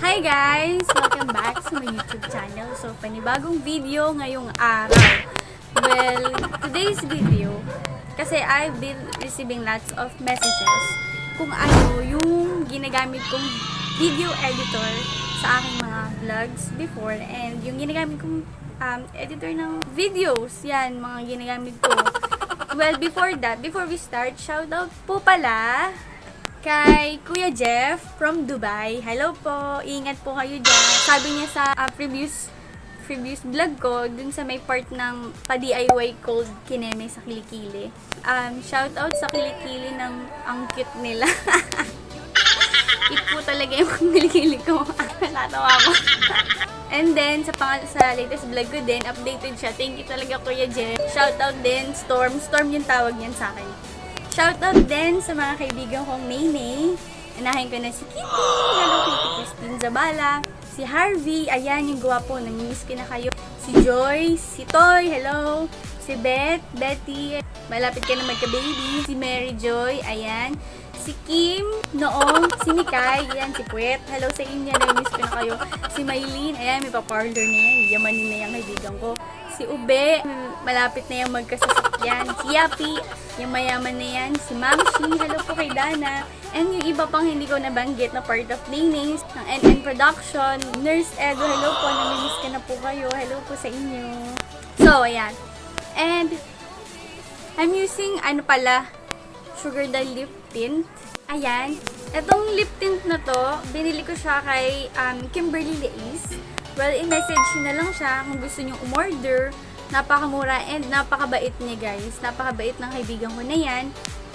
Hi guys! Welcome back sa my YouTube channel. So, panibagong video ngayong araw. Well, today's video, kasi I've been receiving lots of messages kung ano yung ginagamit kong video editor sa aking mga vlogs before and yung ginagamit kong editor ng videos. Yan, mga ginagamit ko. Well, before we start, shoutout po pala kay Kuya Jeff from Dubai. Hello po, ingat po kayo dyan. Sabi niya sa previous vlog ko, dun sa may part ng pa-DIY cold kineme sa Kilikili. Shoutout sa Kilikili ng ang cute nila. Cute po talaga yung Kilikili ko. Natawa ko. And then, sa latest vlog ko din, updated siya. Thank you talaga Kuya Jeff. Shoutout din, Storm. Storm yung tawag niyan sa akin. Shoutout din sa mga kaibigan kong Nene. Anahin ko na si Kitty, hello Kitty Christine Zabala, si Harvey, ayan yung gwapo, namimiss ko na kayo. Si Joyce, si Toy, hello. Si Betty, malapit ka na magka-baby. Si Mary Joy, ayan. Si Kim, Noong, si Mikay, ayan, si Puwet, hello sa inyo, namimiss ko na kayo. Si Maylene, ayan, may pa-parlor na yan, yamanin na yung kaibigan ko. Si Ube, malapit na yung magkasasakyan. Si Yapi, yung mayaman na yan. Si Mamshi, hello po kay Dana. And yung iba pang hindi ko nabanggit na part of Naynings, ng NN Production. Nurse Edo, hello po, namimiss ka na po kayo. Hello po sa inyo. So, ayan. And, I'm using, Sugar Doll Lip Tint. Ayan. Itong lip tint na to, binili ko siya kay Kimberly Leis. Well, i-message na lang siya kung gusto nyo umorder. Napakamura and napakabait niya guys. Napakabait ng kaibigan ko na yan.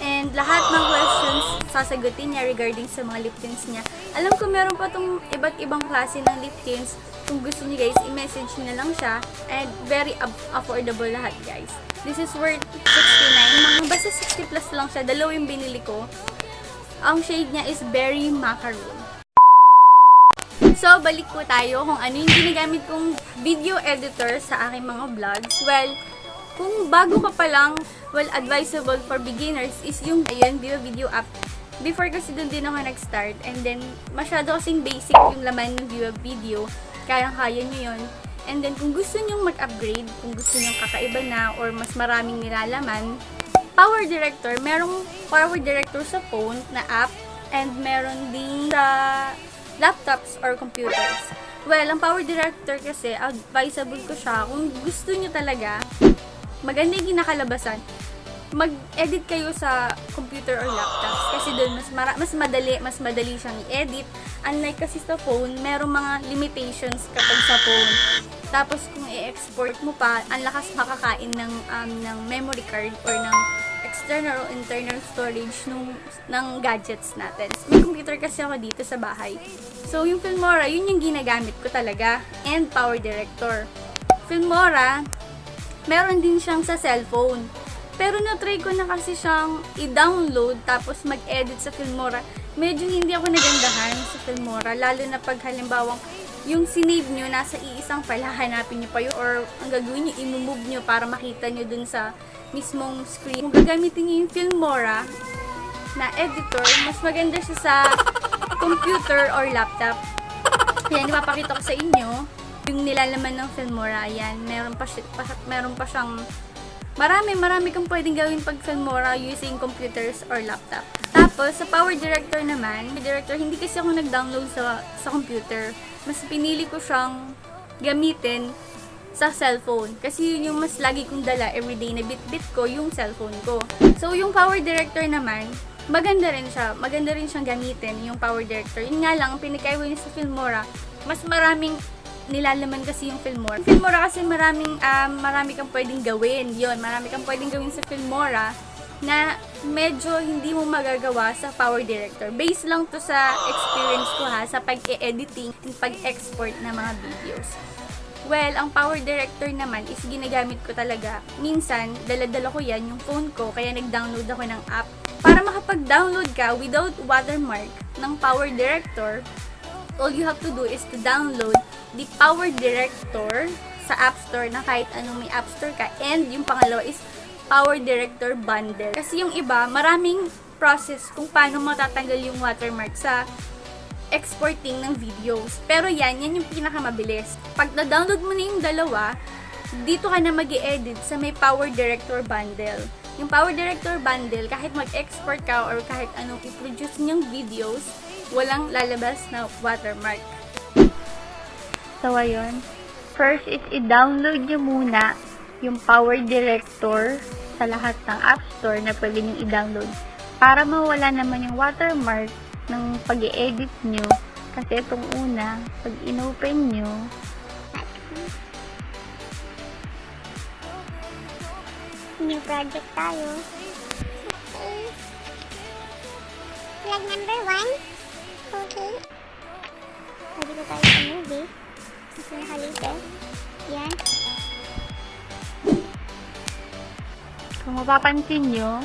And lahat ng questions sasagutin niya regarding sa mga lip tints niya. Alam ko meron pa tong iba't ibang klase ng lip tints. Kung gusto niyo guys, i-message na lang siya. And very affordable lahat guys. This is worth 69. Basta 60 plus lang siya. Dalawa yung binili ko. Ang shade niya is Berry Macaroon. So, balik po tayo kung ano yung ginagamit kong video editor sa aking mga vlogs. Well, kung bago ka pa lang, advisable for beginners is yung video app. Before kasi dun din ako nag-start and then masyado kasing basic yung laman ng video. Kayang-kaya nyo yun. And then kung gusto nyo mag-upgrade, kung gusto nyo kakaiba na or mas maraming nilalaman, Power Director, merong Power Director sa phone na app and meron din sa laptops or computers. Well, ang Power Director kasi, advisable ko siya kung gusto nyo talaga, maganda yung kinakalabasan, mag-edit kayo sa computer or laptops. Kasi doon, mas madali siyang i-edit. Unlike kasi sa phone, merong mga limitations kapag sa phone. Tapos, kung i-export mo pa, ang lakas makakain ng memory card or ng external or internal storage ng gadgets natin. May computer kasi ako dito sa bahay. So, yung Filmora, yun yung ginagamit ko talaga. And Power Director. Filmora, meron din siyang sa cellphone. Pero na-try ko na kasi siyang i-download tapos mag-edit sa Filmora. Medyo hindi ako nagandahan sa Filmora. Lalo na pag halimbawa yung sinave nyo nasa iisang file, hahanapin nyo pa yun or ang gagawin nyo, i-move nyo para makita nyo dun sa mismong screen. Kung gagamitin nyo yung Filmora na editor, mas maganda siya sa computer or laptop. Ayan, ipapakita ko sa inyo yung nilalaman ng Filmora. Ayan, meron pa siyang marami kang pwedeng gawin pag Filmora using computers or laptop. Tapos, sa Power Director naman, hindi kasi ako nag-download sa computer. Mas pinili ko siyang gamitin sa cellphone. Kasi yun yung mas lagi kong dala everyday na bit-bit ko yung cellphone ko. So, yung Power Director naman, maganda rin siya. Maganda rin siyang gamitin, yung Power Director. Yun nga lang, pinakaiwa niya sa Filmora, mas maraming nilalaman kasi yung Filmora. Yung Filmora kasi marami kang pwedeng gawin. Yun, marami kang pwedeng gawin sa Filmora na medyo hindi mo magagawa sa Power Director. Based lang to sa experience ko sa pag-editing and pag-export ng mga videos. Well, ang Power Director naman is ginagamit ko talaga. Minsan, dala-dala ko yan, yung phone ko, kaya nag-download ako ng app. Para makapag-download ka without watermark ng Power Director, all you have to do is to download the Power Director sa App Store na kahit anong may App Store ka. And yung pangalawa is Power Director Bundle. Kasi yung iba, maraming process kung paano matatanggal yung watermark sa exporting ng videos. Pero yan yung pinakamabilis. Pag na-download mo na yung dalawa, dito ka na mag-i-edit sa may Power Director bundle. Yung Power Director bundle, kahit mag-export ka or kahit anong i-produce niyong videos, walang lalabas na watermark. So, ayun. First is i-download nyo muna yung Power Director sa lahat ng App Store na pwede nyo i-download para mawala naman yung watermark ng pag-i-edit nyo. Kasi itong una, pag in-open nyo, new project tayo. Okay. Flag number 1. Okay. Pwede ko tayo sa movie. Mas nakalatest. Yan. kung mapapansin nyo,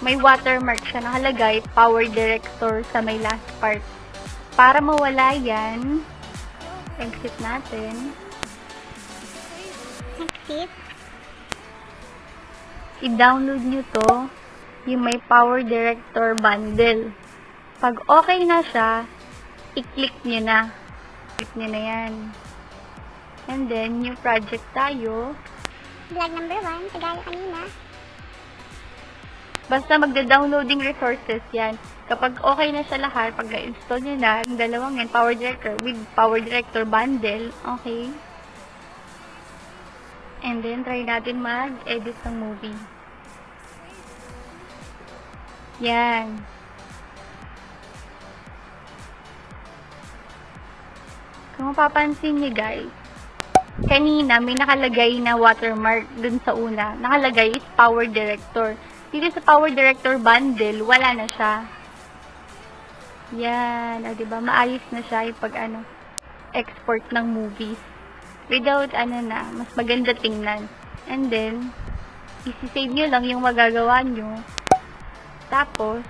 may watermark siya nakalagay, Power Director sa may last part. Para mawala yan, exit natin. Exit. I-download nyo to, yung may Power Director bundle. Pag okay na siya, i-click nyo na. Click nyo na yan. And then, new project tayo. Vlog number 1. Kagaya kanina. Basta magda-downloading resources yan. Kapag okay na siya lahat, pag na-install nyo na, yung dalawang yan, Power Director with Power Director bundle, okay. And then, try natin mag-edit ng movie. Yan. Kung mapapansin nyo guys, kanina may nakalagay na watermark dun sa una. Nakalagay is Power Director. Dito sa Power Director bundle, wala na siya. Yan. O, diba? Maayos na siya yung pag export ng movies. Without mas maganda tingnan. And then, isi-save nyo lang yung magagawa nyo. Tapos,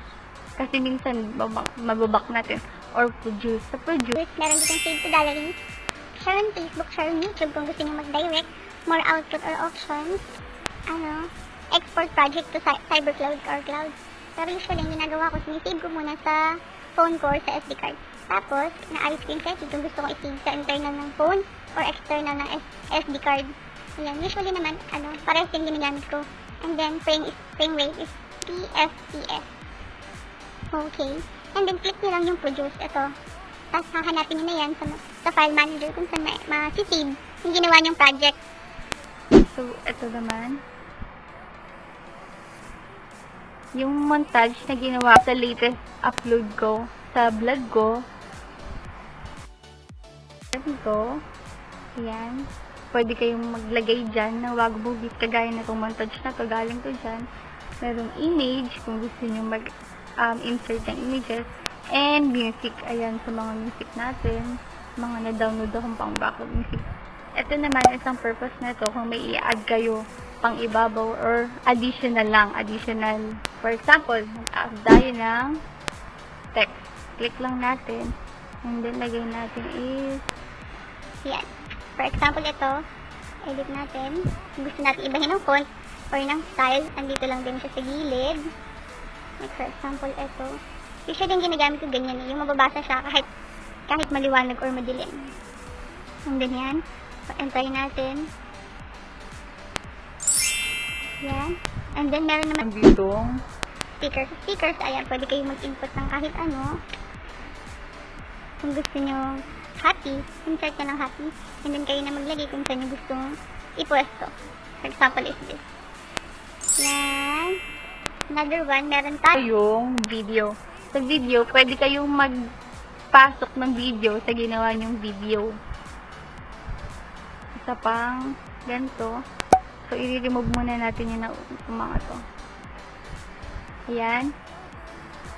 kasi minsan, mababak natin. Or produce. Sa produce, Meron ditong save to gallery. Share on Facebook, share on YouTube kung gusto nyo mag-direct. More output or options. Export project to Cybercloud or Cloud. Pero usually, yung ginagawa ko, sinisave ko muna sa phone ko or sa SD card. Tapos, naayos ko yung setting kung gusto ko i-save sa internal ng phone or external ng SD card. Ayan. Usually naman, parehas yung ginagamit ko. And then, frame rate is PFPS. Okay. And then, click nyo lang yung produce. Ito. Tapos, hahanapin nyo na yan sa file manager kung saan ma-save yung ginawa nyong project. So, ito naman. Yung montage na ginawa sa latest upload ko sa vlog ko. Ito. Ayan. Pwede kayong maglagay dyan ng wag movies kagaya na itong montage na to. Galing to dyan. Merong image kung gusto nyo mag-insert ng images. And music. Ayan sa mga music natin. Mga na-download akong pang background music. Ito naman, isang purpose na to kung may i-add kayo pang ibabaw or additional lang. Additional. For example, mag-add tayo ng text. Click lang natin. And then, lagay natin is Yan. For example, ito. Edit natin. Kung gusto natin ibahin ng font or ng style, andito lang din siya sa gilid. Like for example, ito. Usually yung ginagamit ko ganyan. Yung mababasa siya kahit maliwanag or madilim. And then yan. Enter natin. Yan. And then meron naman dito. stickers. Ayan, pwede kayong mag-input ng kahit ano. Kung gusto nyo happy, insert na ng happy. And then kayo na maglagay kung saan nyo gustong ipwesto. For example is this. Yan. Another one, meron tayo Yung video. Sa video, pwede kayong magpasok ng video sa ginawa nyong video. Isa pang ganito. So, i-remove muna natin yung mga to. Ayan.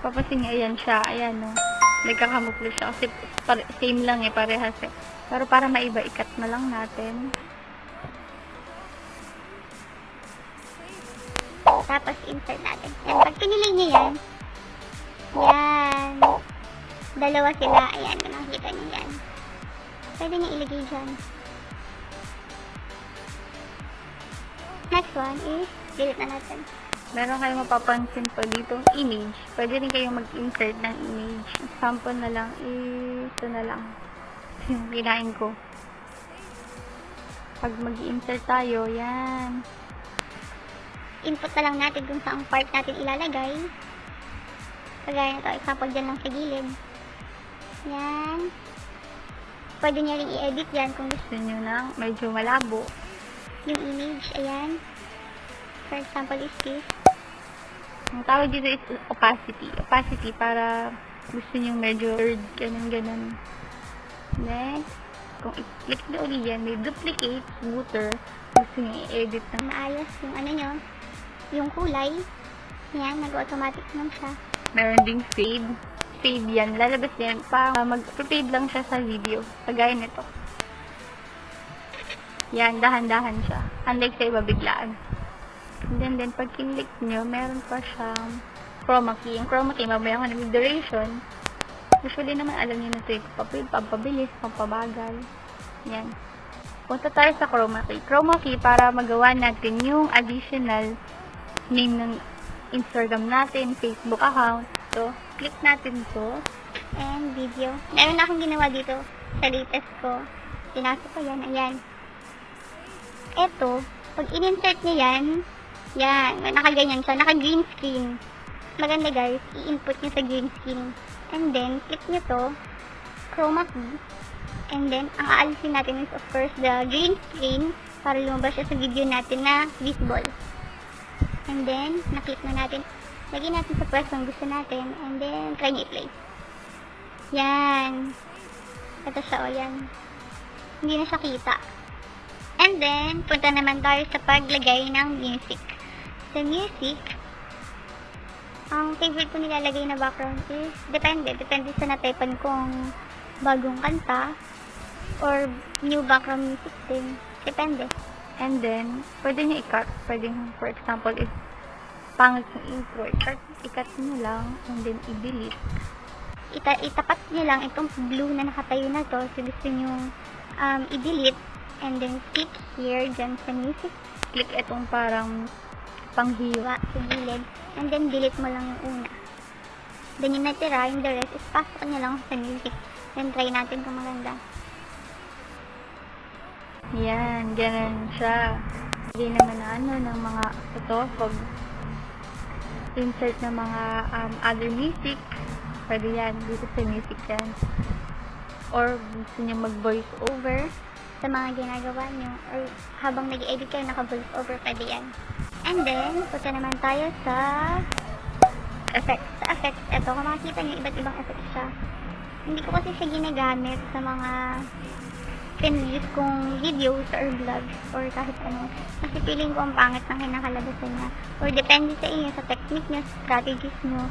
Papasin niyo, ayan siya. Ayan, no. Nagkakamuklo siya. Kasi same lang parehas eh. Pero para maiba, ikat na lang natin. tapos insert natin. Yan, pag pinili niyo yan, dalawa sila, ayan, kung nakikita niyo yan. Pwede niyo ilagay dyan. Next one is, delete na natin. meron kayong mapapansin pa ditong image. Pwede rin kayong mag-insert ng image. Sample na lang, ito na lang. Kinain ko. Pag mag-insert tayo, yan. Input na lang natin kung saang part natin ilalagay. Kagaya na to, example dyan lang sa gilid. Yan. Pwede nyo rin i-edit yan kung gusto Gusto nyo na medyo malabo. yung image. Ayan. For example is this. Ang tawag dito is opacity. Opacity para gusto nyo medyo blurred, ganun. Next, kung i-click na ulit yan, may duplicate, smoother, gusto nyo i-edit na Maayos yung ano nyo, yung kulay. Yan, nag-automatic naman siya. meron ding fade. Fade yan. Lalabas yan. Mag-fade lang siya sa video. Kagaya nito. Yan, dahan-dahan siya. Unlike sa iba, biglaan. And then pag kinlik nyo, meron pa siyang chroma key. Yung chroma key, mamaya ko na may duration. Usually naman, alam nyo na ito yung pampabilis, pampabagal. Yan. Punta tayo sa chroma key. Chroma key para magawa natin yung additional name ng Instagram natin, Facebook account. So, click natin to. And video. Meron na akong ginawa dito sa latest ko. Pinasok ko yan. Ayan. Eto, pag in-insert nyo yan, nakaganyan siya. Naka-green screen. Maganda guys, i-input nyo sa green screen. And then, click nyo to, chroma key. And then, ang aalisin natin is of course the green screen para lumabas siya sa video natin na visible. And then, naklik na natin. Lagyan natin sa pwestong gusto natin. And then, try nyo i-play. Yan. Ito siya, o yan. Hindi na siya kita. And then, punta naman tayo sa paglagay ng music. Sa music, ang favorite ko nilalagay na background is, depende sa natypan kong bagong kanta or new background music din. Depende. And then, pwede nyo i-cut. Pwede, for example, if pangit yung intro, i-cut nyo lang, and then i-delete. Itapat nyo lang itong blue na nakatayo na to. So, gusto nyo i-delete. And then, click here, dyan sa music. Click itong parang panghiwa. Sa gilid. And then, delete mo lang yung una. Then, yung natira, yung the rest is pasok nyo lang sa music. Then, try natin kung maganda. Yan, ganun siya. Hindi naman na ng mga ito, pag insert ng mga other music, pwede yan, dito sa music yan. Or gusto nyo mag-voice over Sa mga ginagawa nyo, or habang nag-edit kayo, naka-voice over, pwede yan. And then, punta naman tayo sa effects. Sa effects, eto, kung makikita nyo, iba't ibang effects siya. Hindi ko kasi siya ginagamit sa mga pinrelease kong videos or vlogs or kahit ano. Kasi feeling ko ang pangit ng kinakalabasan niya. Or depende sa inyo, sa technique nyo, sa strategies nyo,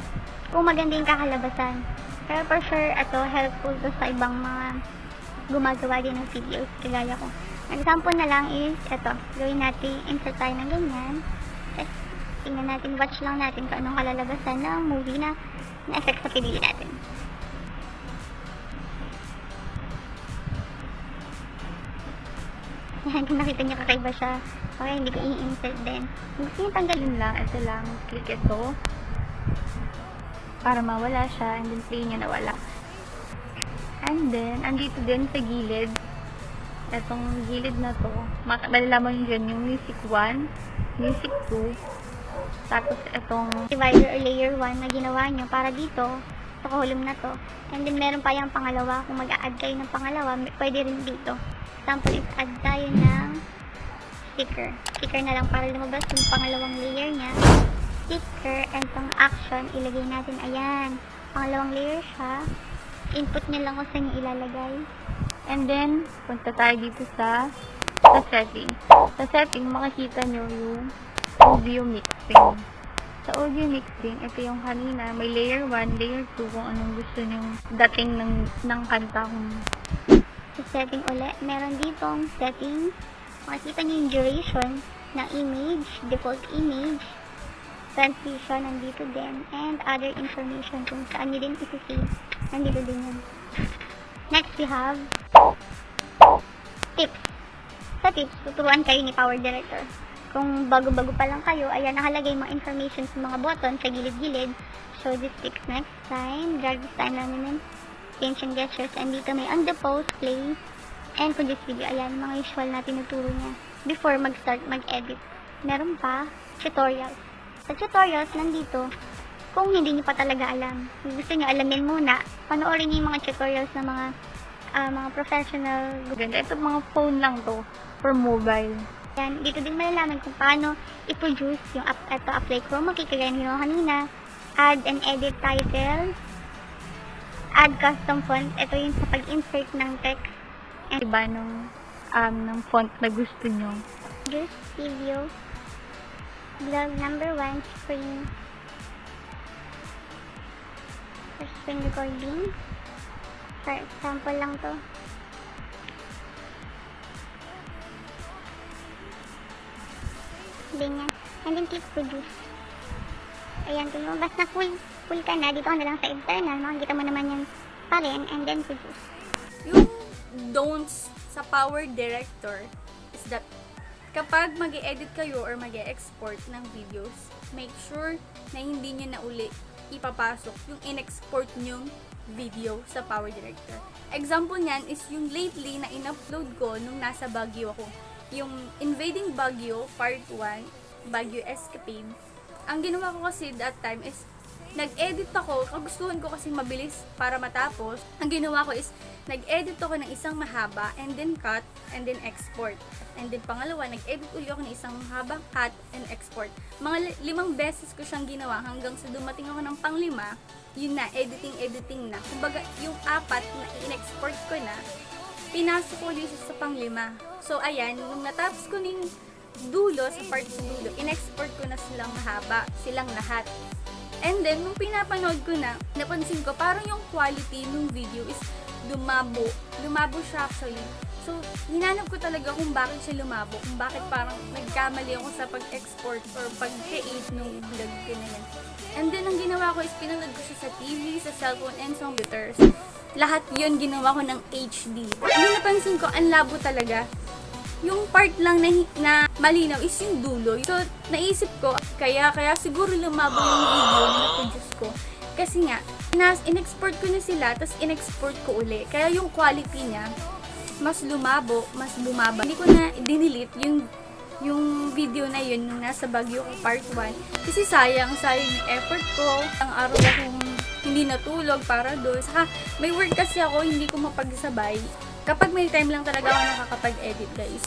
kung maganda yung kakalabasan. Pero for sure, ito, helpful to sa ibang mga gumagawa din ng videos, kagaya ko. Ang example na lang is, ito, gawin natin, insert tayo ng ganyan. Tapos, tingnan natin, watch lang natin kung anong kalalabasan ng movie na effect sa pinili natin. Yan, kung nakita niyo kakaiba siya. Okay, hindi ko i-insert din. Kung gusto niyo tanggalin yun lang, ito lang, click ito para mawala siya, and then play nyo nawala. And then, andito din sa gilid, etong gilid na to, malalaman nyo dyan yung music 1, music 2, tapos etong divider or layer 1 na ginawa nyo para dito, sa column na to. And then, meron pa yung pangalawa. Kung mag-a-add kayo ng pangalawa, pwede rin dito. Example is, add tayo ng sticker. Sticker na lang para lumabas yung pangalawang layer niya. Sticker, and pang action, ilagay natin, ayan. Pangalawang layer siya. Input nyo lang kung saan yung ilalagay. and then, punta tayo dito sa setting. Sa setting, makikita nyo yung audio mixing. Sa audio mixing, ito yung kanina, may layer 1, layer 2, kung anong gusto nyo dating ng kanta. Sa setting ulit, meron ditong settings. Makikita nyo yung duration ng image, default image, transition, nandito din, and other information kung saan nyo din isi-save. Nandito din yun. Next, we have tips. Sa tips, tuturuan kayo ni Power Director. Kung bago-bago pa lang kayo, ayan, nakalagay mga information sa mga button sa gilid-gilid. Show this text next time. Drag this time namin. Change and gestures. And dito may on the post, play. And for this video, ayan, mga usual na tinuturo niya. Before mag-start mag-edit. Meron pa, tutorials. Sa tutorials, nandito, kung hindi niyo pa talaga alam, kung gusto niyo alamin muna, panoorin niyo yung mga tutorials ng mga professional. Ganda. Ito mga phone lang to, for mobile. Yan, dito din malalaman kung paano i-produce yung apply chroma key, kagaya nyo kanina, add and edit title, add custom font. Ito yung sa pag-insert ng text. And iba ng font na gusto nyo. Just video, vlog number 1, screen recording. For example lang to. Ganyan. And then click produce. Ayan, kung lumabas na full ka na, dito ka na lang sa internal, makikita mo naman yan pa rin, and then produce. Yung don'ts sa Power Director is that kapag mag-edit kayo or mag-export ng videos, make sure na hindi nyo na uli ipapasok yung in-export nyong video sa Power Director. Example niyan is yung lately na in-upload ko nung nasa Baguio ako. Yung Invading Baguio Part 1, Baguio Escapade. Ang ginawa ko kasi that time is nag-edit ako, kagustuhan ko kasi mabilis para matapos. Ang ginawa ko is nag-edit ako ng isang mahaba and then cut and then export. And then pangalawa, nag-edit ulit ako ng isang mahaba, cut and export. Mga 5 beses ko siyang ginawa hanggang sa dumating ako ng pang-5, yun na, editing na. Kumbaga, yung 4 na in-export ko na, pinasok ko ulit sa pang-5. So, ayan, nung natapos ko ng dulo, sa part sa dulo, in-export ko na silang mahaba, silang lahat. And then, nung pinapanood ko na, napansin ko, parang yung quality ng video is lumabo. Lumabo siya actually. So, hinanap ko talaga kung bakit siya lumabo, kung bakit parang nagkamali ako sa pag-export or pag-create ng vlog ko na yan. And then, ang ginawa ko is pinanood ko siya sa TV, sa cellphone, and sa computers. Lahat yun ginawa ko ng HD. Hindi napansin ko, ang labo talaga. Yung part lang na malinaw is yung dulo. So, naisip ko, kaya siguro lumabo yung video na na-produce ko. Kasi nga, in-export ko na sila, tapos in-export ko uli. Kaya yung quality niya, mas lumabo, mas bumaba. Hindi ko na dinelete yung video na yun nung nasa Baguio ko part 1. Kasi sayang yung effort ko. Ang araw akong hindi natulog para doon. Saka, may work kasi ako, hindi ko mapagsabay. Kapag may time lang talaga ako nakakapag-edit, guys.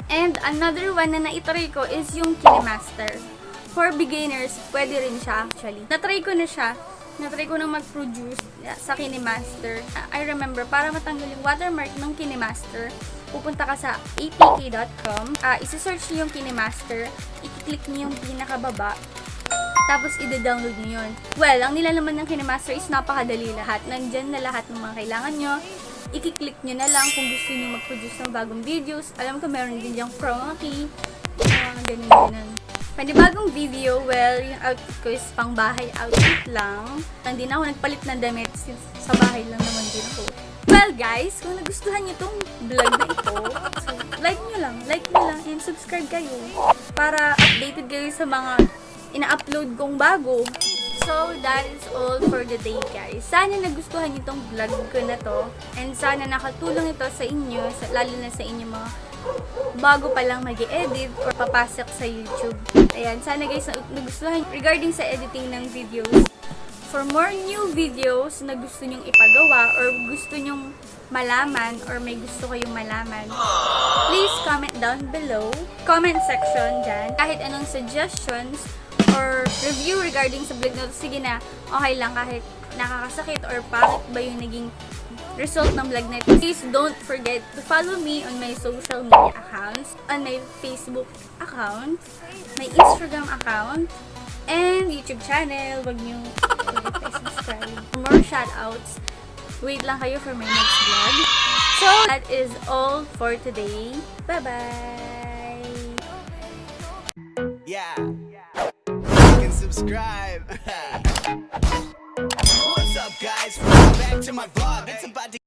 And another one na na-try ko is yung KineMaster. For beginners, pwede rin siya actually. Na-try ko na siya. Na-try ko na mag-produce sa KineMaster. I remember, para matanggal yung watermark ng KineMaster, pupunta ka sa apk.com, isi-search niyo yung KineMaster, i-click niyo yung pinakababa, tapos i-download niyo yun. Well, ang nilalaman ng KineMaster is napakadali lahat. Nandyan na lahat ng mga kailangan nyo. I-click nyo na lang kung gusto nyo mag-produce ng bagong videos. Alam ko meron din diyang chroma key. Mga ganun. Panibagong video, well, yung outfit ko is pang bahay outfit lang. Hindi na ako nagpalit ng damit since sa bahay lang naman din ako. Well guys, kung nagustuhan nyo itong vlog na ito, so like nyo lang and subscribe kayo para updated kayo sa mga ina-upload kong bago. So, that is all for the day, guys. Sana nagustuhan niyo itong vlog ko na to. And sana nakatulong ito sa inyo, lalo na sa inyo mga bago pa lang mag-edit or papasok sa YouTube. Ayan, sana guys nagustuhan regarding sa editing ng videos. For more new videos na gusto nyong ipagawa or gusto nyong malaman or may gusto kayong malaman, please comment down below. Comment section dyan. Kahit anong suggestions or review regarding sa vlog na ito, sige na, okay lang kahit nakakasakit or pangit ba yung naging result ng vlog na ito. Please don't forget to follow me on my social media accounts, on my Facebook account, my Instagram account, and YouTube channel. Wag niyo subscribe. For more shoutouts, wait lang kayo for my next vlog. So, that is all for today. Bye-bye! Yeah. Like and subscribe. What's up, guys? Welcome back to my vlog. It's about to